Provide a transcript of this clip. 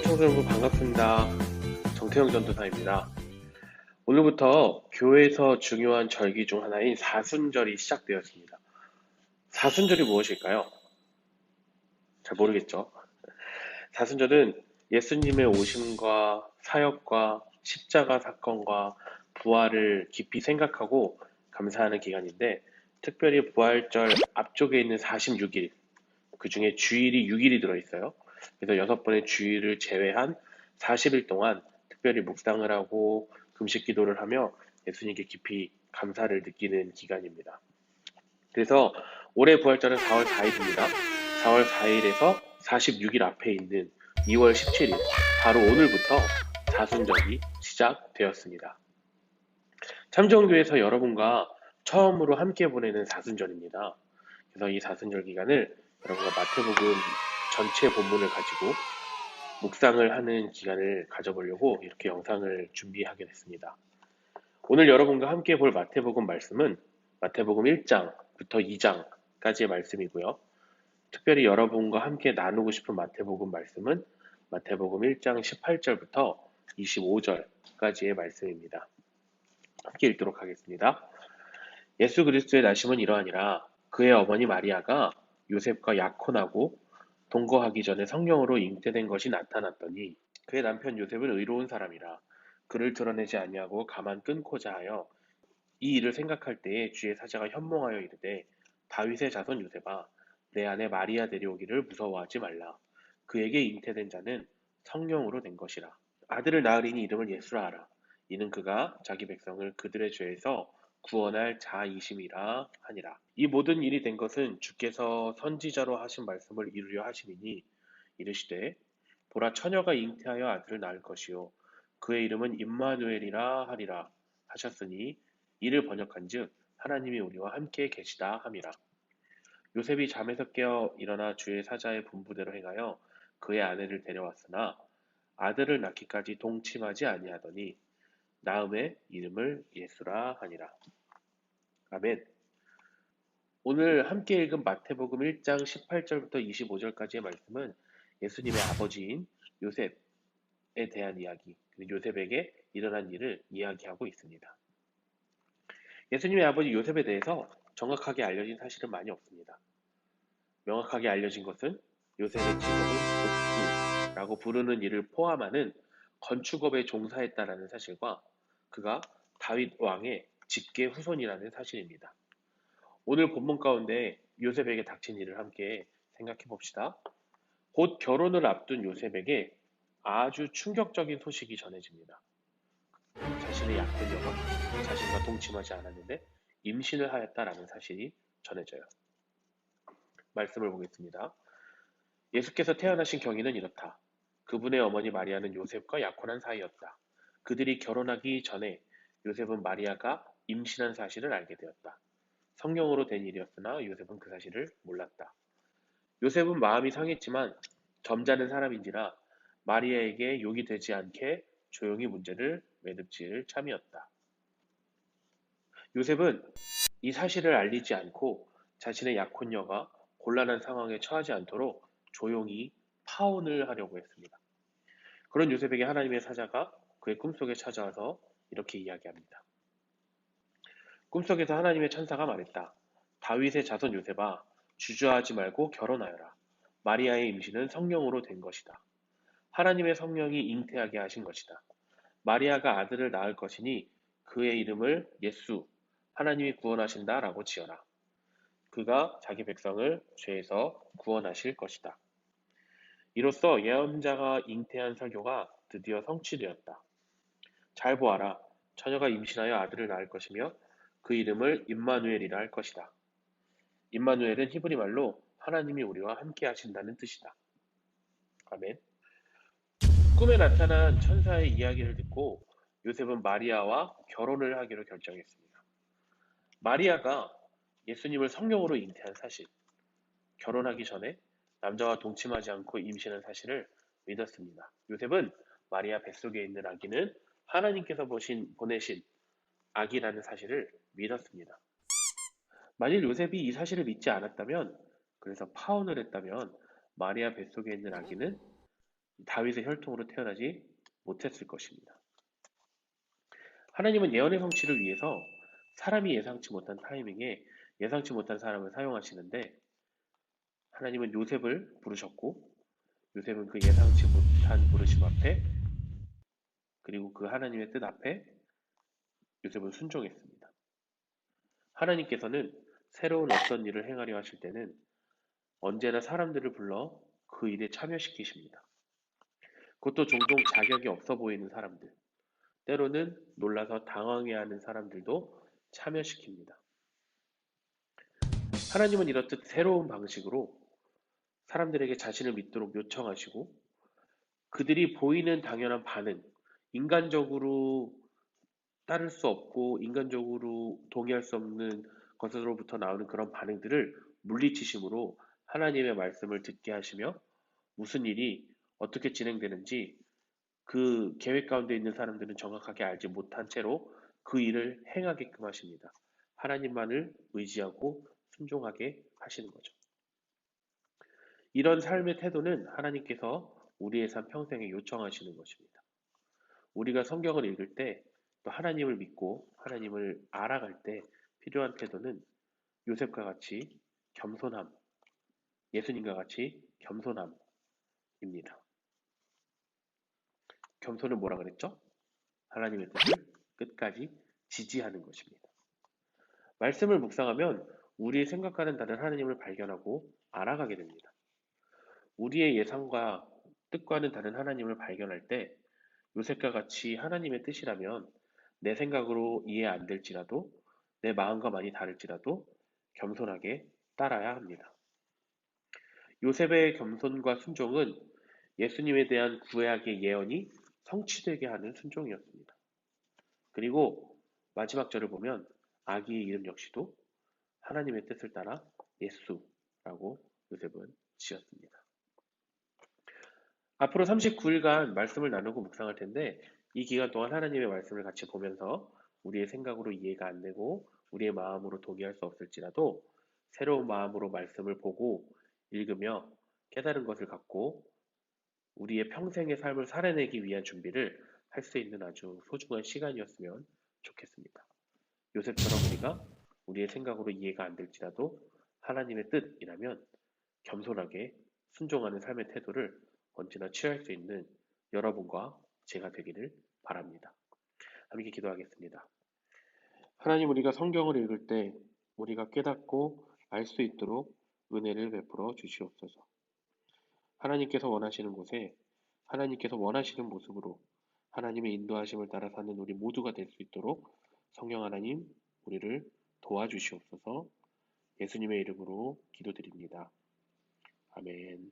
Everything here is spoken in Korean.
청소 여러분 반갑습니다. 정태영 전도사입니다. 오늘부터 교회에서 중요한 절기 중 하나인 사순절이 시작되었습니다. 사순절이 무엇일까요? 잘 모르겠죠. 사순절은 예수님의 오심과 사역과 십자가 사건과 부활을 깊이 생각하고 감사하는 기간인데, 특별히 부활절 앞쪽에 있는 46일, 그 중에 주일이 6일이 들어있어요. 그래서 6번의 주일을 제외한 40일 동안 특별히 묵상을 하고 금식 기도를 하며 예수님께 깊이 감사를 느끼는 기간입니다. 그래서 올해 부활절은 4월 4일입니다. 4월 4일에서 46일 앞에 있는 2월 17일, 바로 오늘부터 사순절이 시작되었습니다. 참정교회에서 여러분과 처음으로 함께 보내는 사순절입니다. 그래서 이 사순절 기간을 여러분과 마태복음 전체 본문을 가지고 묵상을 하는 기간을 가져보려고 이렇게 영상을 준비하게 됐습니다. 오늘 여러분과 함께 볼 마태복음 말씀은 마태복음 1장부터 2장까지의 말씀이고요. 특별히 여러분과 함께 나누고 싶은 마태복음 말씀은 마태복음 1장 18절부터 25절까지의 말씀입니다. 함께 읽도록 하겠습니다. 예수 그리스도의 나심은 이러하니라. 그의 어머니 마리아가 요셉과 약혼하고 동거하기 전에 성령으로 잉태된 것이 나타났더니 그의 남편 요셉은 의로운 사람이라 그를 드러내지 아니하고 가만 끊고자 하여 이 일을 생각할 때에 주의 사자가 현몽하여 이르되 다윗의 자손 요셉아 내 아내 마리아 데려오기를 무서워하지 말라. 그에게 잉태된 자는 성령으로 된 것이라. 아들을 낳으리니 이름을 예수라 하라. 이는 그가 자기 백성을 그들의 죄에서 구원할 자이심이라 하니라. 이 모든 일이 된 것은 주께서 선지자로 하신 말씀을 이루려 하심이니 이르시되 보라 처녀가 잉태하여 아들을 낳을 것이요 그의 이름은 임마누엘이라 하리라 하셨으니 이를 번역한즉 하나님이 우리와 함께 계시다 함이라. 요셉이 잠에서 깨어 일어나 주의 사자의 분부대로 행하여 그의 아내를 데려왔으나 아들을 낳기까지 동침하지 아니하더니 나음의 이름을 예수라 하니라. 아멘. 오늘 함께 읽은 마태복음 1장 18절부터 25절까지의 말씀은 예수님의 아버지인 요셉에 대한 이야기, 요셉에게 일어난 일을 이야기하고 있습니다. 예수님의 아버지 요셉에 대해서 정확하게 알려진 사실은 많이 없습니다. 명확하게 알려진 것은 요셉의 직업은 목수라고 부르는 일을 포함하는 건축업에 종사했다라는 사실과 그가 다윗 왕의 직계 후손이라는 사실입니다. 오늘 본문 가운데 요셉에게 닥친 일을 함께 생각해 봅시다. 곧 결혼을 앞둔 요셉에게 아주 충격적인 소식이 전해집니다. 자신의 약혼녀가 자신과 동침하지 않았는데 임신을 하였다라는 사실이 전해져요. 말씀을 보겠습니다. 예수께서 태어나신 경위는 이렇다. 그분의 어머니 마리아는 요셉과 약혼한 사이였다. 그들이 결혼하기 전에 요셉은 마리아가 임신한 사실을 알게 되었다. 성령으로 된 일이었으나 요셉은 그 사실을 몰랐다. 요셉은 마음이 상했지만 점잖은 사람인지라 마리아에게 욕이 되지 않게 조용히 문제를 매듭지을 참이었다. 요셉은 이 사실을 알리지 않고 자신의 약혼녀가 곤란한 상황에 처하지 않도록 조용히 파혼을 하려고 했습니다. 그런 요셉에게 하나님의 사자가 그의 꿈속에 찾아와서 이렇게 이야기합니다. 꿈속에서 하나님의 천사가 말했다. 다윗의 자손 요셉아, 주저하지 말고 결혼하여라. 마리아의 임신은 성령으로 된 것이다. 하나님의 성령이 잉태하게 하신 것이다. 마리아가 아들을 낳을 것이니 그의 이름을 예수, 하나님이 구원하신다 라고 지어라. 그가 자기 백성을 죄에서 구원하실 것이다. 이로써 예언자가 잉태한 설교가 드디어 성취되었다. 잘 보아라. 처녀가 임신하여 아들을 낳을 것이며 그 이름을 임마누엘이라 할 것이다. 임마누엘은 히브리 말로 하나님이 우리와 함께 하신다는 뜻이다. 아멘. 꿈에 나타난 천사의 이야기를 듣고 요셉은 마리아와 결혼을 하기로 결정했습니다. 마리아가 예수님을 성령으로 잉태한 사실, 결혼하기 전에 남자와 동침하지 않고 임신한 사실을 믿었습니다. 요셉은 마리아 뱃속에 있는 아기는 하나님께서 보내신 아기라는 사실을 믿었습니다. 만일 요셉이 이 사실을 믿지 않았다면, 그래서 파혼을 했다면 마리아 뱃속에 있는 아기는 다윗의 혈통으로 태어나지 못했을 것입니다. 하나님은 예언의 성취를 위해서 사람이 예상치 못한 타이밍에 예상치 못한 사람을 사용하시는데 하나님은 요셉을 부르셨고 요셉은 그 예상치 못한 부르심 앞에 그리고 그 하나님의 뜻 앞에 요셉은 순종했습니다. 하나님께서는 새로운 어떤 일을 행하려 하실 때는 언제나 사람들을 불러 그 일에 참여시키십니다. 그것도 종종 자격이 없어 보이는 사람들, 때로는 놀라서 당황해하는 사람들도 참여시킵니다. 하나님은 이렇듯 새로운 방식으로 사람들에게 자신을 믿도록 요청하시고 그들이 보이는 당연한 반응, 인간적으로 따를 수 없고 인간적으로 동의할 수 없는 것으로부터 나오는 그런 반응들을 물리치심으로 하나님의 말씀을 듣게 하시며 무슨 일이 어떻게 진행되는지 그 계획 가운데 있는 사람들은 정확하게 알지 못한 채로 그 일을 행하게끔 하십니다. 하나님만을 의지하고 순종하게 하시는 거죠. 이런 삶의 태도는 하나님께서 우리의 삶 평생에 요청하시는 것입니다. 우리가 성경을 읽을 때 또 하나님을 믿고 하나님을 알아갈 때 필요한 태도는 요셉과 같이 겸손함, 예수님과 같이 겸손함입니다. 겸손은 뭐라 그랬죠? 하나님의 뜻을 끝까지 지지하는 것입니다. 말씀을 묵상하면 우리의 생각과는 다른 하나님을 발견하고 알아가게 됩니다. 우리의 예상과 뜻과는 다른 하나님을 발견할 때 요셉과 같이 하나님의 뜻이라면 내 생각으로 이해 안 될지라도 내 마음과 많이 다를지라도 겸손하게 따라야 합니다. 요셉의 겸손과 순종은 예수님에 대한 구약의 예언이 성취되게 하는 순종이었습니다. 그리고 마지막 절을 보면 아기의 이름 역시도 하나님의 뜻을 따라 예수라고 요셉은 지었습니다. 앞으로 39일간 말씀을 나누고 묵상할 텐데 이 기간 동안 하나님의 말씀을 같이 보면서 우리의 생각으로 이해가 안 되고 우리의 마음으로 동의할 수 없을지라도 새로운 마음으로 말씀을 보고 읽으며 깨달은 것을 갖고 우리의 평생의 삶을 살아내기 위한 준비를 할 수 있는 아주 소중한 시간이었으면 좋겠습니다. 요셉처럼 우리가 우리의 생각으로 이해가 안 될지라도 하나님의 뜻이라면 겸손하게 순종하는 삶의 태도를 언제나 취할 수 있는 여러분과 제가 되기를 바랍니다. 함께 기도하겠습니다. 하나님, 우리가 성경을 읽을 때 우리가 깨닫고 알 수 있도록 은혜를 베풀어 주시옵소서. 하나님께서 원하시는 곳에 하나님께서 원하시는 모습으로 하나님의 인도하심을 따라 사는 우리 모두가 될 수 있도록 성령 하나님 우리를 도와주시옵소서. 예수님의 이름으로 기도드립니다. 아멘.